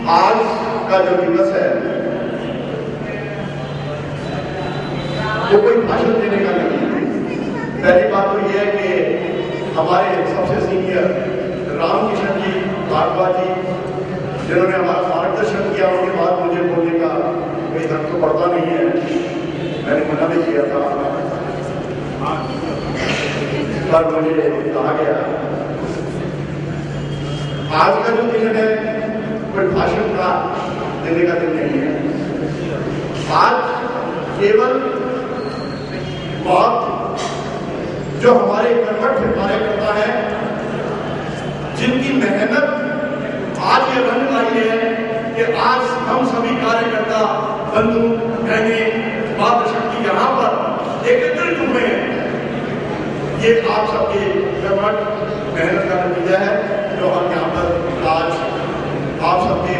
आज का जो दिवस है वो कोई भाषण देने का नहीं। पहली बात तो यह है कि हमारे सबसे सीनियर रामकिशन जी भागवत जी जिन्होंने हमारा मार्गदर्शन किया, उनके बाद मुझे बोलने का कोई हक तो पड़ता नहीं है, मैंने मना भी किया था पर मुझे कहा गया। आज का जो दिन है कोई भाषण का देने का दिन नहीं है। आज केवल बात जो हमारे कर्मठ कार्यकर्ता है, जिनकी मेहनत आज ये रंग लाई है कि आज हम सभी कार्यकर्ता बंधु बहने मातृशक्ति यहाँ पर एकत्रित हुए हैं, ये आप सबके कर्मठ मेहनत का नतीजा है जो हम यहाँ पर आज आप सबके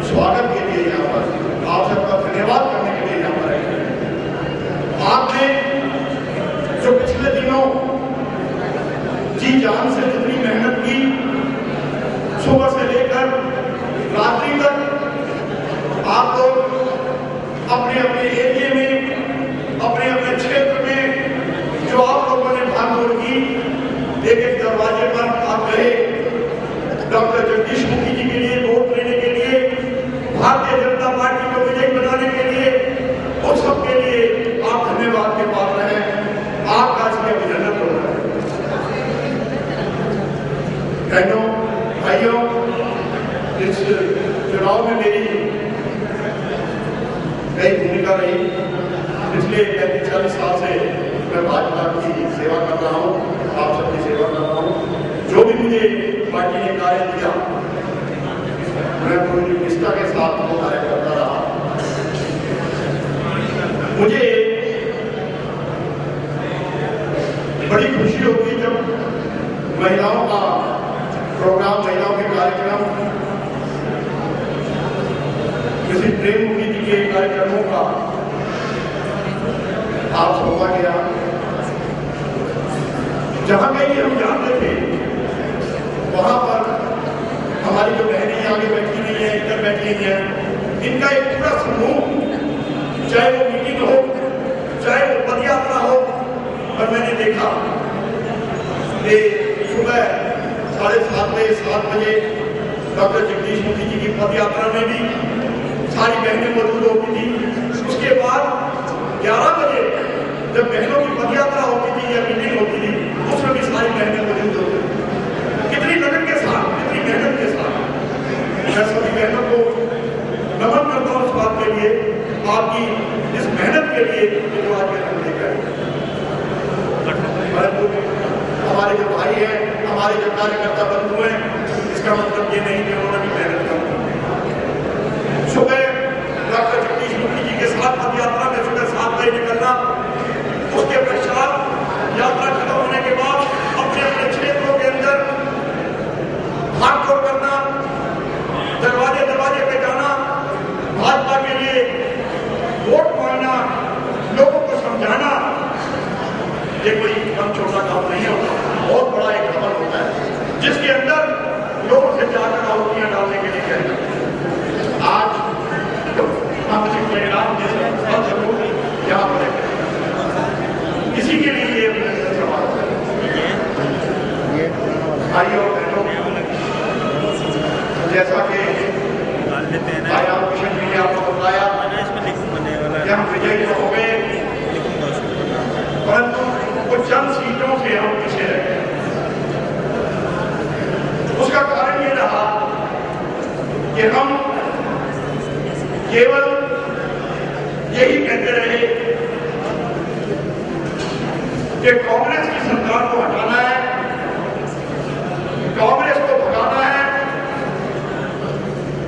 स्वागत के लिए यहाँ पर, आप सबका धन्यवाद करने के लिए यहाँ पर आए। आपने जो पिछले दिनों जी जान से जितनी मेहनत की, सुबह से लेकर रात्रि तक आप लोग अपने अपने एरिया में, अपने अपने क्षेत्र में जो आप लोगों ने भागदौड़ की, एक एक दरवाजे पर आप गए डॉक्टर जगदीश मुखी जी के लिए वोट लेने के लिए, भारतीय जनता पार्टी को विजयी बनाने के लिए, उन सब के लिए आप धन्यवाद के पात्र हैं। आपका इसमें अभिनंदन हो रहा है। बहनों भाइयों, इस चुनाव में मेरी कई भूमिका रही। पिछले 35-40 साल से मैं भाजपा की सेवा कर रहा हूँ, आप सबकी सेवा कर रहा हूँ। जो भी मुझे पार्टी ने कार्य दिया मैं पूरी निष्ठा के साथ वो कार्य करता रहा। मुझे बड़ी खुशी होगी जब महिलाओं का प्रोग्राम, महिलाओं के कार्यक्रम, किसी प्रेम मुखी जी के कार्यक्रमों का आप सौंपा गया। जहां कहीं हम जानते थे वहां पर हमारी जो बहनें आगे बैठी हुई हैं, इधर बैठी हुई हैं, इनका एक पूरा समूह, चाहे वो मीटिंग हो, चाहे वो पद यात्रा हो, पर मैंने देखा कि सुबह 7:30 बजे डॉक्टर जगदीश मुखी जी की पद यात्रा में भी सारी बहनें मौजूद होती थी। उसके बाद 11 बजे जब बहनों की पद यात्रा होती थी या मीटिंग होती थी, उसमें भी सारी बहनें मौजूद होती थी। कितनी लगन के साथ, कितनी मेहनत के साथ। मैं सभी बहनों को नमन करता हूँ इस बात के लिए, आपकी इस मेहनत के लिए जो आज के दिन देखा है। परंतु हमारे जो भाई हैं, हमारे जो कार्यकर्ता बंधु हैं, इसका मतलब ये नहीं कि उन्होंने भी मेहनत कम। सुबह डॉक्टर जगदीश मुखी जी के साथ पद यात्रा में सुबह 7 बजे निकलना, उसके पश्चात यात्रा खत्म होने के बाद अपने अपने क्षेत्रों के अंदर भागदौड़ करना, दरवाजे दरवाजे पे जाना, भाजपा के लिए वोट मांगना, लोगों को समझाना, ये कोई कम छोटा काम नहीं होता, बहुत बड़ा एक अमल होता है जिसके अंदर लोगों से जाकर आहुतियां डालने के लिए कहना। आज हम राम जैसे सब लोग यहाँ पर इसी के लिए ये सवाल भाइयों बहनों, जैसा कि भाई रामकिशन जी ने आपको बताया कि हम विजयी हो गए, परंतु कुछ चंद सीटों से हम पीछे रह गए। उसका कारण ये रहा कि हम केवल यही कहते रहे कि कांग्रेस की सरकार को हटाना है, कांग्रेस को भगाना है,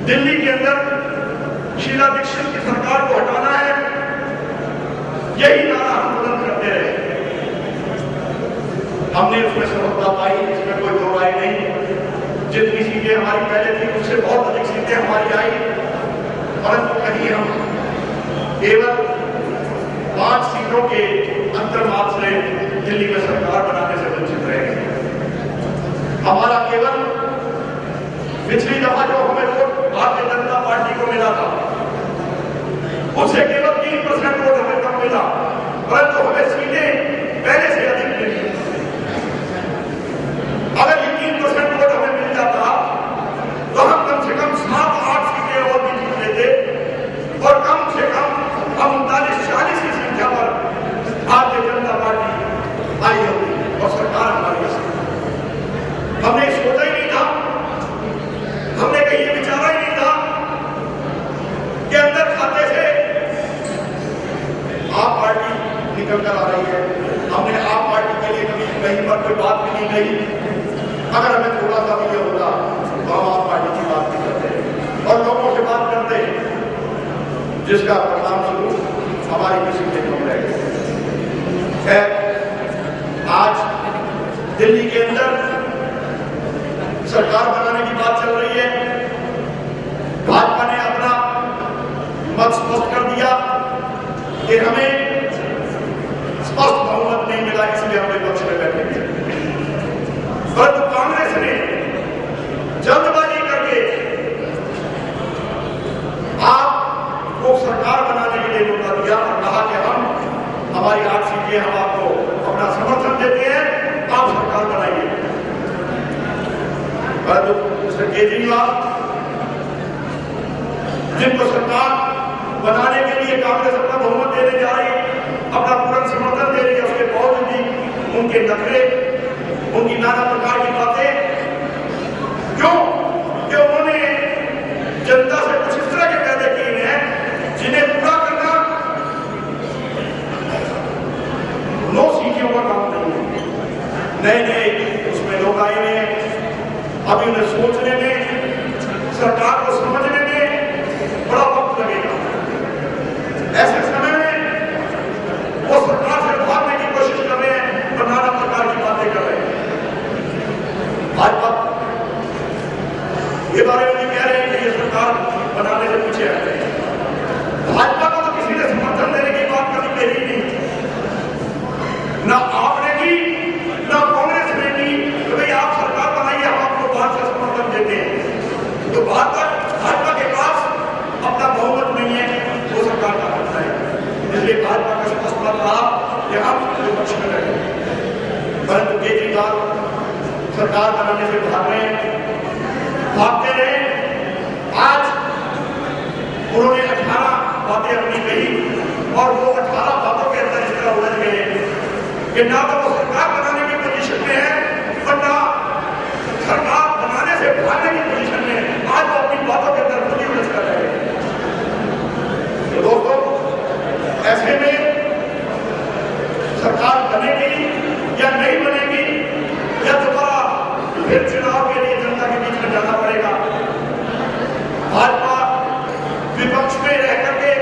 दिल्ली के अंदर शीला दीक्षित की सरकार को हटाना है, यही नारा हम बुलंद करते रहे। हमने उसमें सफलता पाई, इसमें कोई दो राय नहीं। जितनी सीटें हमारी पहले थी उससे बहुत अधिक सीटें हमारी आई, परंतु कहीं हम केवल 5 सीटों के अंतर्मार्ग से दिल्ली में सरकार बनाने से वंचित रहे। हमारा केवल पिछली दफा जो हमें वोट भारतीय जनता पार्टी रही है। हमने आप पार्टी के लिए कभी कहीं पर कोई बात भी नहीं कही। अगर हमें थोड़ा सा भी ये होता तो हम आप पार्टी की बात नहीं करते और लोगों से बात करते, जिसका परिणाम स्वरूप हमारी किसी के कम रह गई। खैर, आज दिल्ली के अंदर सरकार बनाने की बात चल रही है। भाजपा ने अपना मत स्पष्ट कर दिया कि हमें स्पष्ट बहुमत नहीं मिला, इसलिए हम विपक्ष में बैठेंगे। परंतु कांग्रेस ने जल्दबाजी करके आपको सरकार बनाने के लिए मौका दिया और कहा कि हमारी 8 सीटें, हम आपको अपना समर्थन देते हैं, आप सरकार बनाइए। परंतु मिस्टर केजरीवाल, जिनको सरकार बनाने के लिए कांग्रेस अपना बहुमत देने जा रही है, अपना पूर्ण समर्थन दे रही है, उसके बावजूद भी उनके नखरे, उनकी नाना प्रकार की बातें, क्यों कि उन्होंने जनता से कुछ इस तरह के वादे किए हैं जिन्हें पूरा करना 9 सीटियों का काम नहीं है। नए उसमें लोग आए हुए हैं, अभी उन्हें सोचने में, सरकार को समझने में बड़ा वक्त लगेगा। ऐसे समय में वो सरकार से भागने की कोशिश कर रहे हैं और नाना प्रकार की बातें कर रहे हैं। भाजपा ये बारे में भी कह रहे हैं कि ये सरकार बनाने से पीछे हट रहे हैं। भाजपा को तो किसी ने समर्थन देने की बात कभी कही नहीं, ना आपने की, ना कांग्रेस ने की कि भाई आप सरकार बनाइए, हम आपको बाहर से समर्थन देते हैं। तो भाजपा के पास अपना बहुमत नहीं है, वो सरकार का करता है। इसलिए भाजपा का स्पष्ट मत रहा कि हम विपक्ष में रहें। परंतु केजरीवाल सरकार बनाने से भाग रहे हैं, भागते रहे। आज उन्होंने 18 बातें अपनी कही और वो 18 बातों के अंदर इस तरह उलझ गए कि ना तो वो सरकार बनाने की पोजीशन में है और ना सरकार बनाने से भागने की पोजीशन में है। आज वो अपनी बातों के अंदर खुद ही उलझ कर रहे हैं। तो दोस्तों, ऐसे में सरकार बनेगी या नहीं बनेगी, या दोबारा फिर चुनाव के लिए जनता के बीच में जाना पड़ेगा। भाजपा विपक्ष में रह करके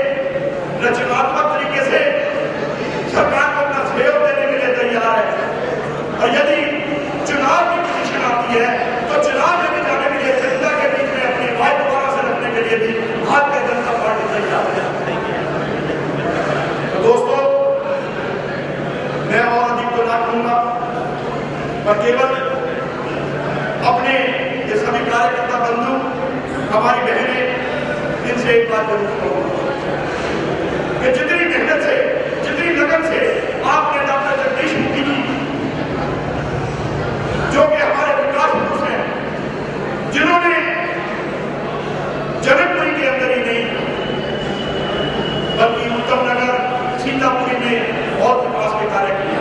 रचनात्मक तरीके से सरकार को अपना सहयोग देने के लिए तैयार है और यदि चुनाव की पोजीशन आती है तो चुनाव में भी जाने के लिए जनता के बीच में अपनी आवाज दोबारा से रखने के लिए भी भारतीय जनता पार्टी तैयार है। तो दोस्तों, मैं और अधिक तो ना कहूंगा, पर केवल अपने ये सभी कार्यकर्ता बंधु, हमारी बहनें, इनसे एक बात जरूर कहूंगा कि जितनी मेहनत से, जितनी लगन से आपने डॉक्टर जगदीश मुखी जी, जो कि हमारे विकास पुरुष हैं, जिन्होंने जनकपुरी के अंदर ही नहीं बल्कि उत्तम नगर, सीतापुरी में बहुत विकास के कार्य किए,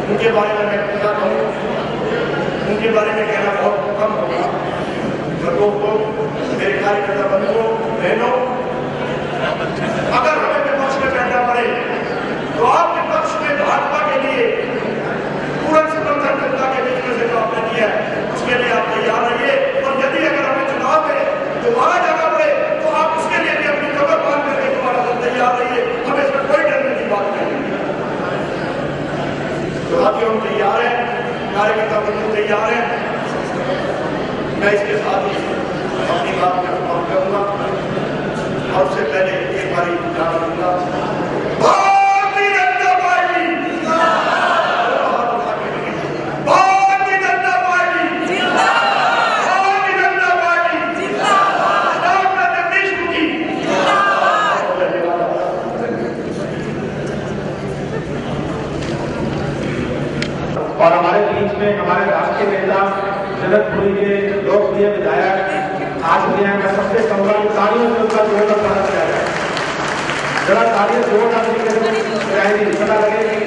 उनके बारे में मैं क्या कहूँ, उनके बारे में कहना बहुत कम होगा। दोस्तों, मेरे कार्यकर्ता बंधुओं, बहनों, अगर हमें विपक्ष में बैठना पड़े तो आप विपक्ष में भाजपा के लिए पूर्ण समर्थन जनता के बीच में से जो आपने दिया है, उसके लिए आप तैयार रहिए। और यदि अगर हमें चुनाव में दोबारा जाना पड़े तो आप उसके लिए भी अपनी कमर बांध करके दोबारा तैयार रहिए। हमें इसमें कोई डरने की बात नहीं है। तो साथियों, हम तैयार हैं, कार्यकर्ता बंधु तैयार हैं। मैं इसके साथ ही अपनी बात में समाप्त करूंगा और उससे पहले एक बारी याद रखूंगा, Bharatiya Janata party, Bharatiya Janata party, Bharatiya Janata party, doctor Jagdish Mukhi. और हमारे बीच में हमारे राष्ट्रीय नेता जनकपुरी के लोकप्रिय विधायक आज दुनिया में सबसे कमरा तालियों से उनका जोरदार स्वागत किया जाए। जरा तालियां जोरदार तरीके से पता लगे कि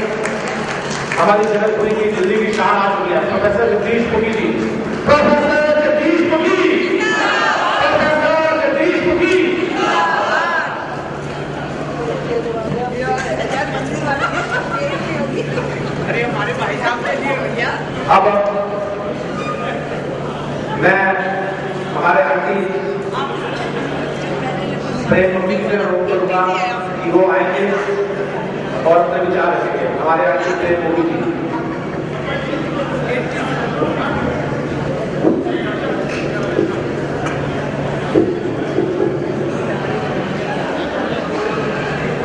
हमारी जनकपुरी की दिल्ली की शान आज हुई है। प्रोफेसर जगदीश मुखी जी, प्रोफेसर जगदीश मुखी, प्रोफेसर जगदीश मुखी। प्रेम मम्मी से अनुरोध करूंगा कि वो आएंगे और अपने विचार रखेंगे। हमारे आगे प्रेम मम्मी जी।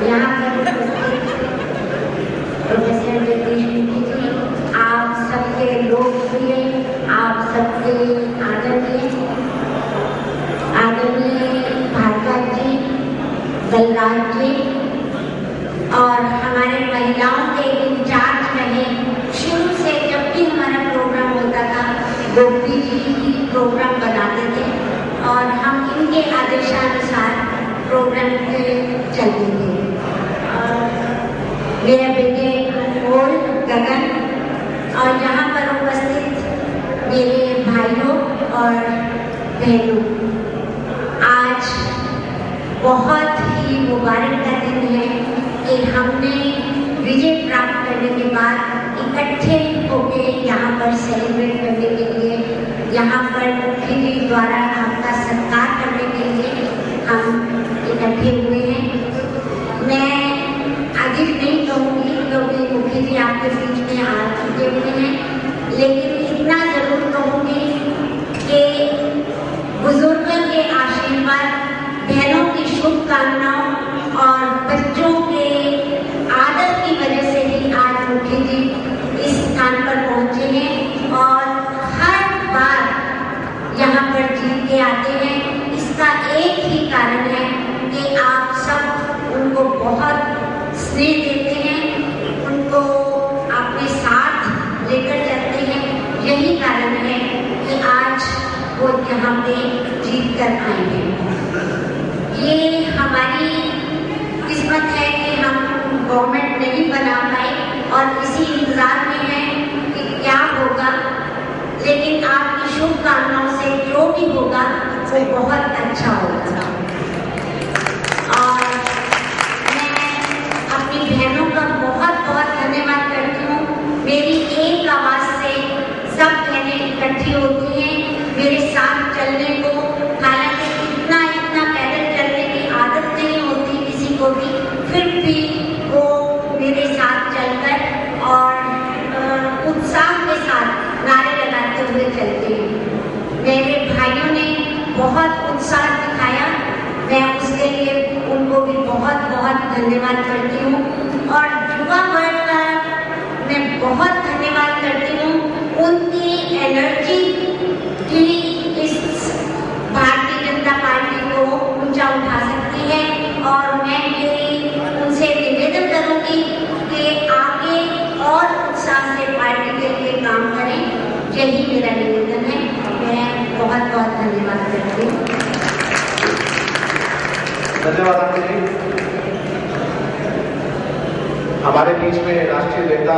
यहाँ पर प्रोफेसर जगदीश मुखी जी, आप सबके लोकप्रिय, आप सबके आदरणीय भार्गव जी, बलराज जी और हमारे महिलाओं के इंचार्ज रहे शुरू से, जब भी हमारा प्रोग्राम होता था गोपी जी ही प्रोग्राम बनाते थे और हम इनके आदेशानुसार प्रोग्राम पे चलते थे। मेरे बेटे अनमोल, गगन और यहाँ पर उपस्थित मेरे भाइयों और बहनों, आज बहुत ही मुबारक का दिन है कि हमने विजय प्राप्त करने के बाद इकट्ठे होकर यहाँ पर सेलिब्रेट करने के लिए, यहाँ पर मुखी जी द्वारा आपका सत्कार करने के लिए हम इकट्ठे हुए हैं। मैं अधिक नहीं कहूँगी क्योंकि मुखी जी आपके बीच में आ चुके हुए हैं, लेकिन इतना जरूर कहूँगी कि बुजुर्गों के आशीर्वाद, बहनों की शुभकामनाओं और बच्चों के आदर की वजह से ही आज मुखी जी इस स्थान पर पहुंचे हैं और हर बार यहाँ पर जीत के आते हैं। इसका एक ही कारण है कि आप सब उनको बहुत स्नेह देते हैं, उनको अपने साथ लेकर चलते हैं। यही कारण है कि आज वो यहाँ पे जीत कर आए हैं। ये हमारी किस्मत है कि हम गवर्नमेंट नहीं बना पाए और इसी इंतजार में है कि क्या होगा, लेकिन आपकी शुभकामनाओं से जो भी होगा वो बहुत अच्छा होगा। और मैं अपनी बहनों का बहुत बहुत धन्यवाद करती हूँ। मेरी एक आवाज़ से सब बहनें इकट्ठी होती हैं मेरे साथ चलने को। हालांकि इतना पैदल चलने की आदत नहीं होती किसी को भी, फिर भी वो मेरे साथ चलकर और उत्साह के साथ नारे लगाते हुए चलते हैं। मेरे भाइयों ने बहुत उत्साह दिखाया, मैं उसके लिए उनको भी बहुत बहुत धन्यवाद करती हूँ। और युवा वर्ग का मैं बहुत धन्यवाद करती हूँ, उनकी एनर्जी की इस भारतीय जनता पार्टी को ऊंचा उठा सकती है। और मैं ये उनसे निवेदन करूंगी कि आगे और उत्साह से पार्टी के लिए काम करें। यही मेरा निवेदन है। मैं बहुत बहुत धन्यवाद करती हूँ। धन्यवाद आंटी जी। हमारे बीच में राष्ट्रीय नेता,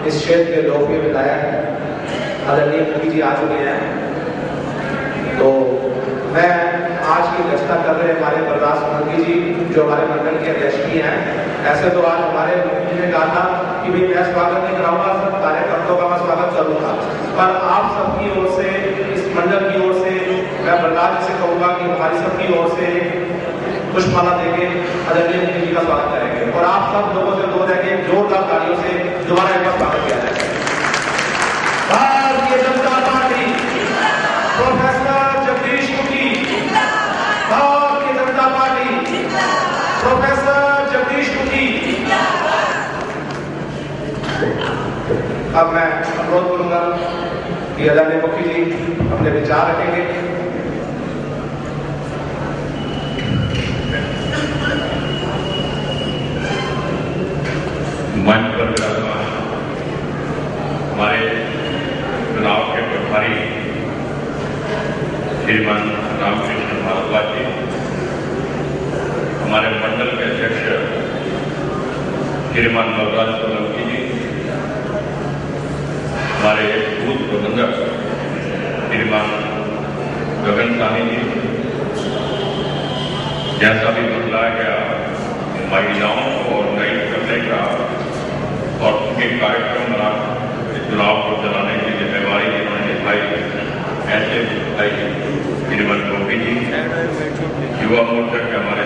इस क्षेत्र के लोकप्रिय विधायक आदरणीय मुखी जी आ चुके हैं। तो मैं आज की अध्यक्षता कर रहे हमारे बलराज मुखी जी, जो हमारे मंडल के अध्यक्ष भी हैं। ऐसे तो आज हमारे मुखी जी ने कहा था कि भाई मैं स्वागत नहीं कराऊंगा, सब कार्यकर्ताओं का मैं स्वागत करूंगा, पर आप सबकी ओर से, इस मंडल की ओर से मैं बलराज जी से कहूंगा कि हमारी सबकी ओर से पुष्पमाला देके आदरणीय मुखी जी का स्वागत करेंगे। और आप सब लोगों से दो रह के जोरदार तालियों से दोबारा एक बार स्वागत किया जाएगा। Bharatiya Janata party, professor Jagdish Mukhi. Bharatiya Janata party, professor Jagdish Mukhi. अब मैं अनुरोध करूंगा कि आदरणीय मुखी जी अपने विचार रखेंगे। मंच पर विराजमान हमारे चुनाव के प्रभारी श्रीमान रामकृष्ण भारद्वाज जी, हमारे मंडल के अध्यक्ष श्रीमान बलराज सोलंकी जी, हमारे बूथ प्रबंधक श्रीमान गगन साहनी जी, जैसा भी बतलाया गया, महिलाओं को ऑर्गेनाइज करने का और उनके कार्यक्रम बना चुनाव को चलाने की जिम्मेवारी जिन्होंने निभाई, ऐसे भाई श्रीमान गोपी जी, युवा मोर्चा के हमारे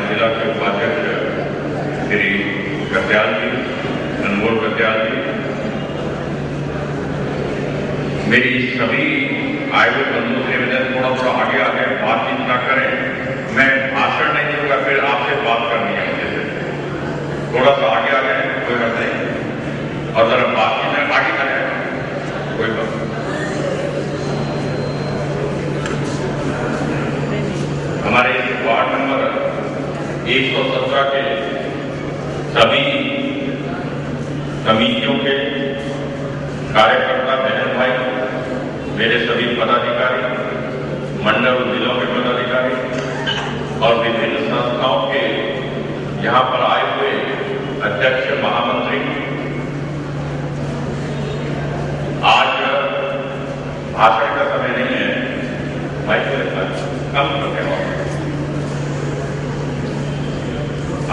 आए हुए बंधुओं से निवेदन थोड़ा थोड़ा आगे आके बातचीत ना करें। मैं भाषण नहीं दूंगा, फिर आपसे बात करनी है मुझे से। थोड़ा सा आगे आ जाए, कोई बात नहीं, और जरा बातचीत में आगे करें, कोई बात नहीं। हमारे इस वार्ड नंबर 117 के सभी समितियों के कार्यकर्ता बहन भाई, मेरे सभी पदाधिकारी, मंडल जिलों के पदाधिकारी और विभिन्न संस्थाओं के यहाँ पर आए हुए अध्यक्ष महामंत्री, आज भाषण का समय नहीं है, माइक कम करते हो।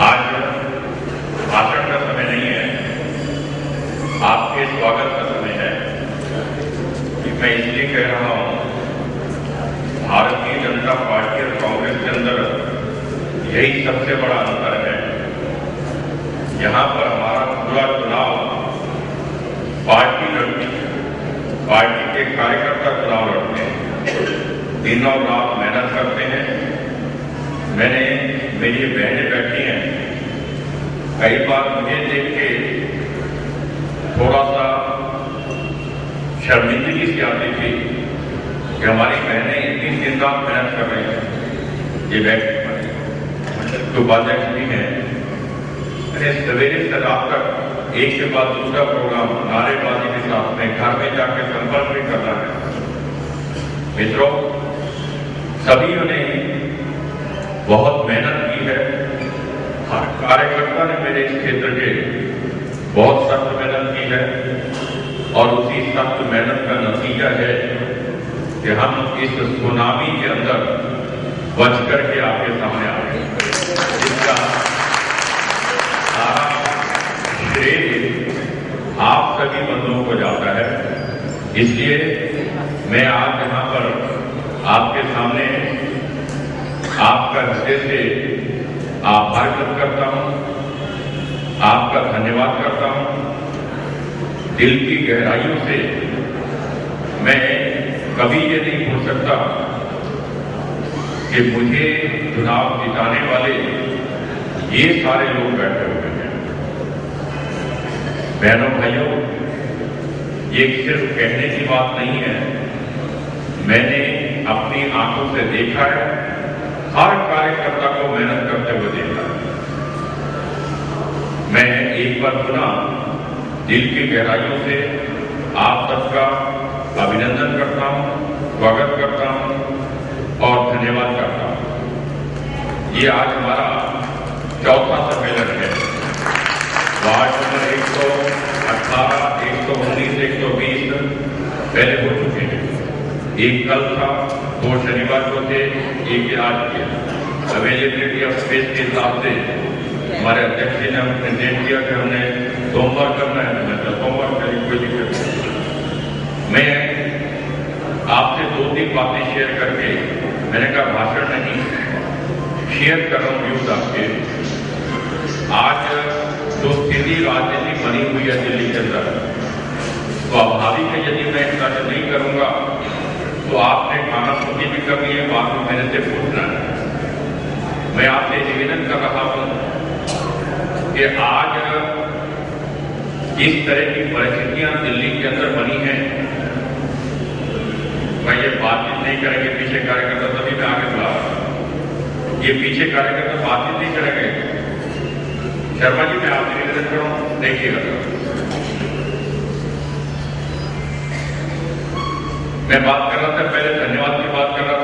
आज भाषण का समय नहीं है, आपके स्वागत का समय है। मैं इसलिए कह रहा हूं, भारतीय जनता पार्टी और कांग्रेस के अंदर यही सबसे बड़ा अंतर है। यहां पर हमारा पूरा चुनाव पार्टी लड़ती है, पार्टी के कार्यकर्ता चुनाव लड़ते हैं, दिनों रात मेहनत करते हैं। मेरी बहनें बैठी हैं, कई बार मुझे देख के थोड़ा सा शर्मिंदगी सी आती थी कि हमारी बहनें इतनी दिन रात मेहनत कर रही हैं। ये व्यक्ति उपाध्यक्ष भी हैं, सवेरे से रात तक एक के बाद दूसरा प्रोग्राम नारेबाजी के साथ में घर में जाकर संपर्क भी करना है। मित्रों, सभी ने बहुत मेहनत की है। हर कार्यकर्ता ने मेरे इस क्षेत्र के बहुत सख्त मेहनत की है और उसी सख्त मेहनत का नतीजा है कि हम इस सुनामी के अंदर बच करके आपके सामने आ गए। इसका सारा श्रेय आप सभी बंधुओं को जाता है। इसलिए मैं आज यहाँ पर आपके सामने आपका हृदय से आभार व्यक्त करता हूँ, आपका धन्यवाद करता हूँ। दिल की गहराइयों से मैं कभी ये नहीं भूल सकता कि मुझे चुनाव जिताने वाले ये सारे लोग बैठे हुए हैं। बहनों भाइयों, ये सिर्फ कहने की बात नहीं है, मैंने अपनी आंखों से देखा है, हर कार्यकर्ता को मेहनत करते हुए देखा है। मैं एक बार पुनः दिल की गहराइयों से आप सबका अभिनंदन करता हूं, स्वागत करता हूं और धन्यवाद करता हूं। ये आज हमारा चौथा सम्मेलन है। वार्ड नंबर 118, 119, 120 पहले हो चुके हैं। एक कल था, 2 शनिवार को थे, एक आज किया। अवेलेबिलिटी ऑफ स्पेस के हिसाब से हमारे अध्यक्ष जी ने हमें निर्देश दिया कि हमने सोमवार करना है, मैं तो सोमवार करी, कोई दिक्कत नहीं। मैं आपसे 2-3 बातें शेयर करके, मैंने कहा भाषण नहीं, शेयर कर रहा हूं व्यूज आपके। आज जो स्थिति राजनीति बनी हुई है दिल्ली के अंदर, स्वाभाविक है यदि मैं इतना नहीं करूंगा तो आपने खाना पूर्ति भी करनी है, बात में मेरे से पूछना है। मैं आपसे निवेदन कर रहा हूं कि आज इस तरह की परिस्थितियां दिल्ली के अंदर बनी हैं, मैं ये बातचीत नहीं करेंगे, पीछे कार्यकर्ता तभी मैं आगे बुला रहा हूं। ये पीछे कार्यकर्ता बातचीत नहीं करेंगे। शर्मा जी, मैं आपसे निवेदन कर रहा हूं, देखिएगा। मैं बात कर रहा था, पहले धन्यवाद की बात कर रहा